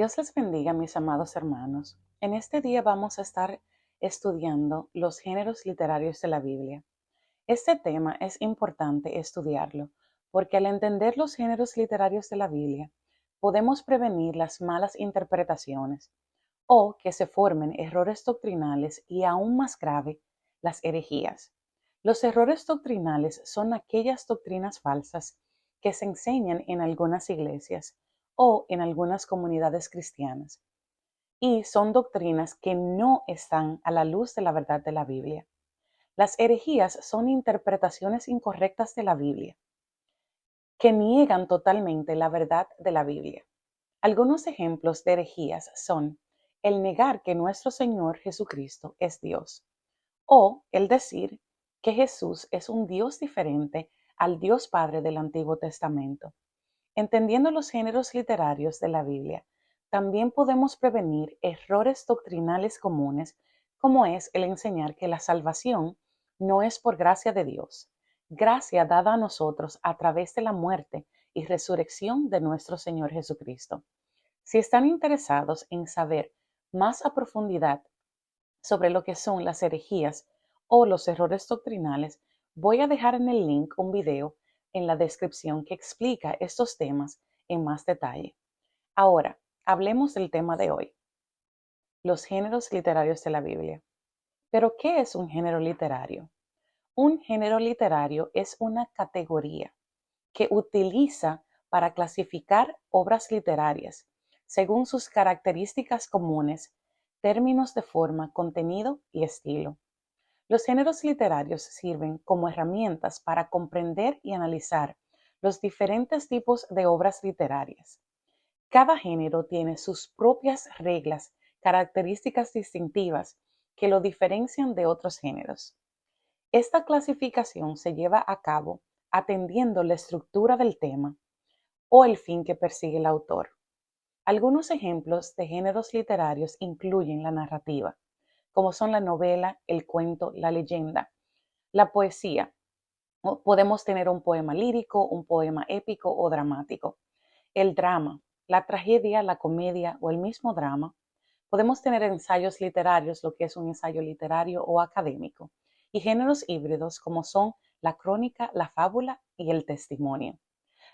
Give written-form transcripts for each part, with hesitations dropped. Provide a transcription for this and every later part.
Dios les bendiga, mis amados hermanos. En este día vamos a estar estudiando los géneros literarios de la Biblia. Este tema es importante estudiarlo porque al entender los géneros literarios de la Biblia, podemos prevenir las malas interpretaciones o que se formen errores doctrinales y aún más grave, las herejías. Los errores doctrinales son aquellas doctrinas falsas que se enseñan en algunas iglesias o en algunas comunidades cristianas, y son doctrinas que no están a la luz de la verdad de la Biblia. Las herejías son interpretaciones incorrectas de la Biblia, que niegan totalmente la verdad de la Biblia. Algunos ejemplos de herejías son el negar que nuestro Señor Jesucristo es Dios, o el decir que Jesús es un Dios diferente al Dios Padre del Antiguo Testamento. Entendiendo los géneros literarios de la Biblia, también podemos prevenir errores doctrinales comunes, como es el enseñar que la salvación no es por gracia de Dios, gracia dada a nosotros a través de la muerte y resurrección de nuestro Señor Jesucristo. Si están interesados en saber más a profundidad sobre lo que son las herejías o los errores doctrinales, voy a dejar en el link un video en la descripción que explica estos temas en más detalle. Ahora, hablemos del tema de hoy, los géneros literarios de la Biblia. ¿Pero qué es un género literario? Un género literario es una categoría que utiliza para clasificar obras literarias según sus características comunes, términos de forma, contenido y estilo. Los géneros literarios sirven como herramientas para comprender y analizar los diferentes tipos de obras literarias. Cada género tiene sus propias reglas, características distintivas que lo diferencian de otros géneros. Esta clasificación se lleva a cabo atendiendo la estructura del tema o el fin que persigue el autor. Algunos ejemplos de géneros literarios incluyen la narrativa, como son la novela, el cuento, la leyenda, la poesía. Podemos tener un poema lírico, un poema épico o dramático. El drama, la tragedia, la comedia o el mismo drama. Podemos tener ensayos literarios, lo que es un ensayo literario o académico, y géneros híbridos como son la crónica, la fábula y el testimonio.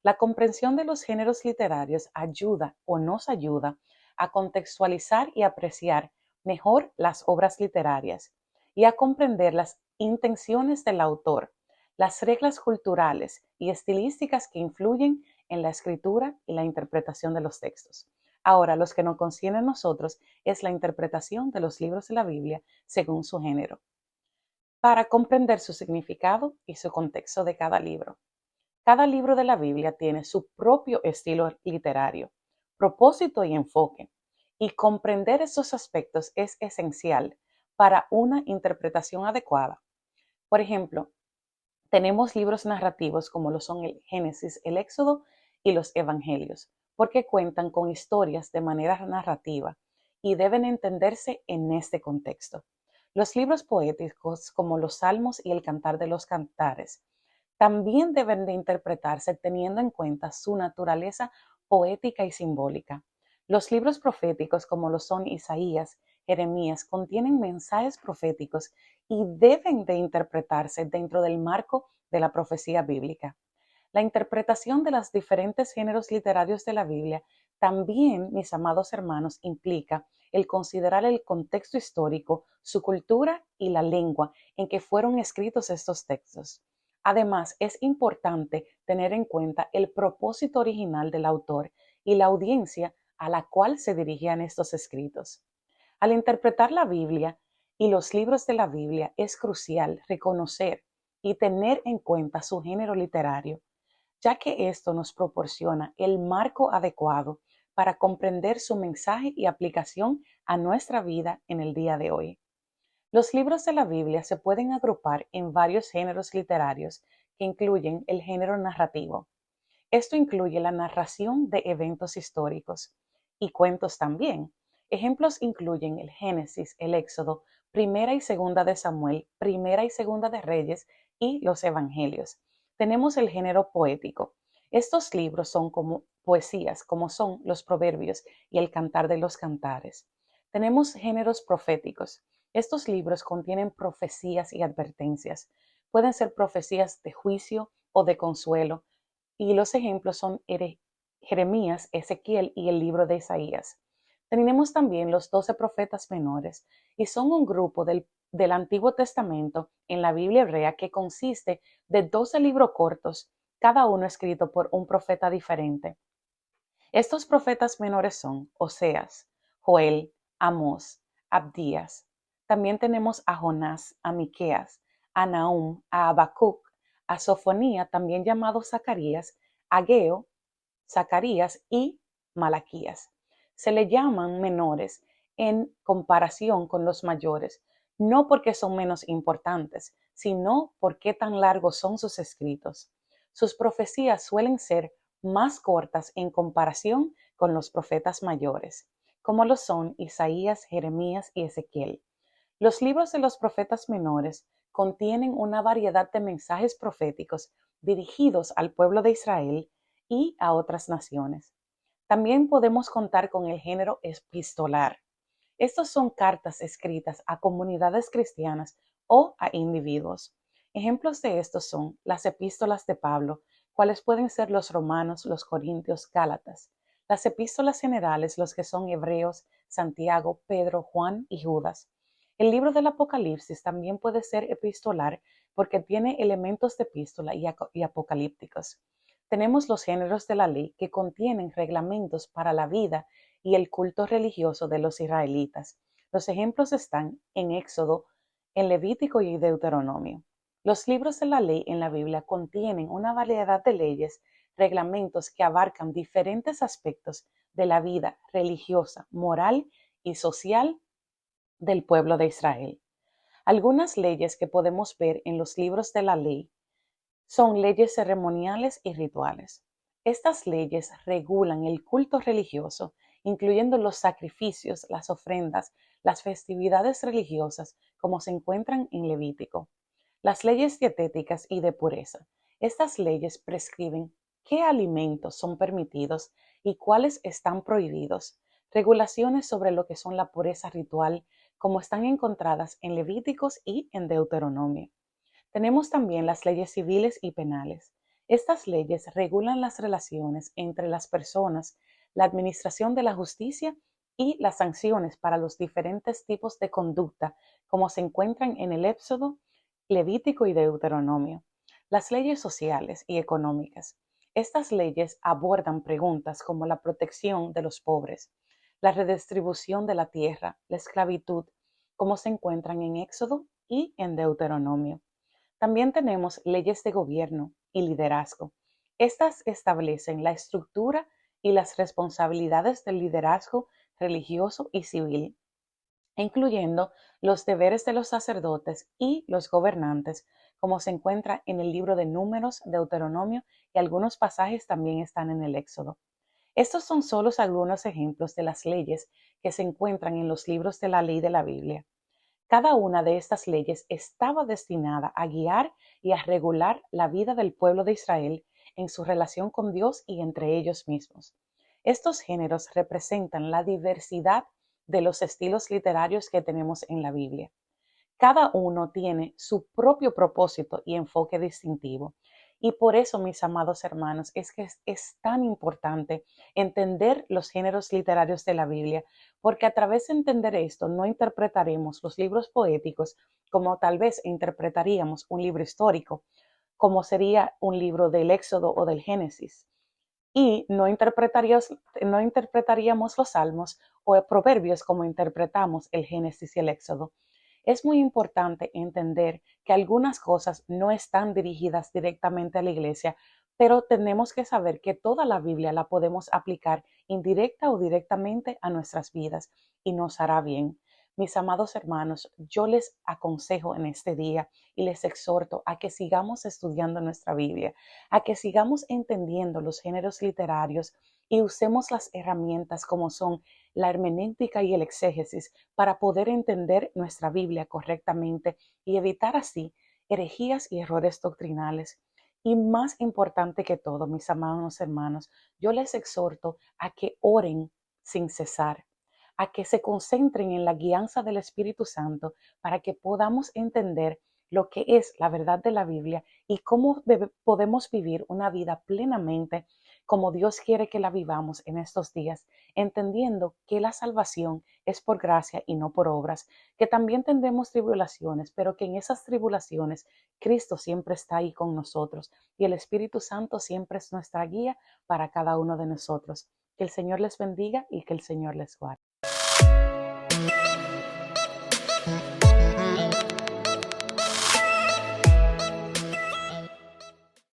La comprensión de los géneros literarios ayuda o nos ayuda a contextualizar y apreciar mejor las obras literarias y a comprender las intenciones del autor, las reglas culturales y estilísticas que influyen en la escritura y la interpretación de los textos. Ahora, lo que nos concierne a nosotros es la interpretación de los libros de la Biblia según su género, para comprender su significado y su contexto de cada libro. Cada libro de la Biblia tiene su propio estilo literario, propósito y enfoque, y comprender esos aspectos es esencial para una interpretación adecuada. Por ejemplo, tenemos libros narrativos como lo son el Génesis, el Éxodo y los Evangelios, porque cuentan con historias de manera narrativa y deben entenderse en este contexto. Los libros poéticos como los Salmos y el Cantar de los Cantares también deben de interpretarse teniendo en cuenta su naturaleza poética y simbólica. Los libros proféticos como lo son Isaías, Jeremías, contienen mensajes proféticos y deben de interpretarse dentro del marco de la profecía bíblica. La interpretación de los diferentes géneros literarios de la Biblia también, mis amados hermanos, implica el considerar el contexto histórico, su cultura y la lengua en que fueron escritos estos textos. Además, es importante tener en cuenta el propósito original del autor y la audiencia a la cual se dirigían estos escritos. Al interpretar la Biblia y los libros de la Biblia, es crucial reconocer y tener en cuenta su género literario, ya que esto nos proporciona el marco adecuado para comprender su mensaje y aplicación a nuestra vida en el día de hoy. Los libros de la Biblia se pueden agrupar en varios géneros literarios que incluyen el género narrativo. Esto incluye la narración de eventos históricos y cuentos también. Ejemplos incluyen el Génesis, el Éxodo, Primera y Segunda de Samuel, Primera y Segunda de Reyes y los Evangelios. Tenemos el género poético. Estos libros son como poesías como son los proverbios y el cantar de los cantares. Tenemos géneros proféticos. Estos libros contienen profecías y advertencias. Pueden ser profecías de juicio o de consuelo, y los ejemplos son Jeremías, Ezequiel y el libro de Isaías. Tenemos también los 12 profetas menores, y son un grupo del Antiguo Testamento en la Biblia hebrea que consiste de 12 libros cortos, cada uno escrito por un profeta diferente. Estos profetas menores son Oseas, Joel, Amós, Abdías. También tenemos a Jonás, a Miqueas, a Nahum, a Habacuc, a Sofonía, también llamado Zacarías, Ageo, Zacarías y Malaquías. Se le llaman menores en comparación con los mayores, no porque son menos importantes, sino porque tan largos son sus escritos. Sus profecías suelen ser más cortas en comparación con los profetas mayores, como lo son Isaías, Jeremías y Ezequiel. Los libros de los profetas menores contienen una variedad de mensajes proféticos dirigidos al pueblo de Israel y a otras naciones. También podemos contar con el género epistolar. Estos son cartas escritas a comunidades cristianas o a individuos. Ejemplos de estos son las epístolas de Pablo, cuales pueden ser los romanos, los corintios, gálatas. Las epístolas generales, los que son Hebreos, Santiago, Pedro, Juan y Judas. El libro del Apocalipsis también puede ser epistolar porque tiene elementos de epístola y apocalípticos. Tenemos los géneros de la ley que contienen reglamentos para la vida y el culto religioso de los israelitas. Los ejemplos están en Éxodo, en Levítico y Deuteronomio. Los libros de la ley en la Biblia contienen una variedad de leyes, reglamentos que abarcan diferentes aspectos de la vida religiosa, moral y social del pueblo de Israel. Algunas leyes que podemos ver en los libros de la ley son leyes ceremoniales y rituales. Estas leyes regulan el culto religioso, incluyendo los sacrificios, las ofrendas, las festividades religiosas, como se encuentran en Levítico. Las leyes dietéticas y de pureza. Estas leyes prescriben qué alimentos son permitidos y cuáles están prohibidos. Regulaciones sobre lo que son la pureza ritual, como están encontradas en Levíticos y en Deuteronomio. Tenemos también las leyes civiles y penales. Estas leyes regulan las relaciones entre las personas, la administración de la justicia y las sanciones para los diferentes tipos de conducta, como se encuentran en el Éxodo, Levítico y Deuteronomio. Las leyes sociales y económicas. Estas leyes abordan preguntas como la protección de los pobres, la redistribución de la tierra, la esclavitud, como se encuentran en Éxodo y en Deuteronomio. También tenemos leyes de gobierno y liderazgo. Estas establecen la estructura y las responsabilidades del liderazgo religioso y civil, incluyendo los deberes de los sacerdotes y los gobernantes, como se encuentra en el libro de Números, Deuteronomio y algunos pasajes también están en el Éxodo. Estos son solo algunos ejemplos de las leyes que se encuentran en los libros de la ley de la Biblia. Cada una de estas leyes estaba destinada a guiar y a regular la vida del pueblo de Israel en su relación con Dios y entre ellos mismos. Estos géneros representan la diversidad de los estilos literarios que tenemos en la Biblia. Cada uno tiene su propio propósito y enfoque distintivo. Y por eso, mis amados hermanos, es que es tan importante entender los géneros literarios de la Biblia, porque a través de entender esto no interpretaremos los libros poéticos como tal vez interpretaríamos un libro histórico, como sería un libro del Éxodo o del Génesis. Y no interpretaríamos los salmos o proverbios como interpretamos el Génesis y el Éxodo. Es muy importante entender que algunas cosas no están dirigidas directamente a la iglesia, pero tenemos que saber que toda la Biblia la podemos aplicar indirecta o directamente a nuestras vidas y nos hará bien. Mis amados hermanos, yo les aconsejo en este día y les exhorto a que sigamos estudiando nuestra Biblia, a que sigamos entendiendo los géneros literarios y usemos las herramientas como son la hermenéutica y el exégesis para poder entender nuestra Biblia correctamente y evitar así herejías y errores doctrinales. Y más importante que todo, mis amados hermanos, yo les exhorto a que oren sin cesar, a que se concentren en la guianza del Espíritu Santo para que podamos entender lo que es la verdad de la Biblia y cómo podemos vivir una vida plenamente como Dios quiere que la vivamos en estos días, entendiendo que la salvación es por gracia y no por obras, que también tendremos tribulaciones, pero que en esas tribulaciones Cristo siempre está ahí con nosotros y el Espíritu Santo siempre es nuestra guía para cada uno de nosotros. Que el Señor les bendiga y que el Señor les guarde.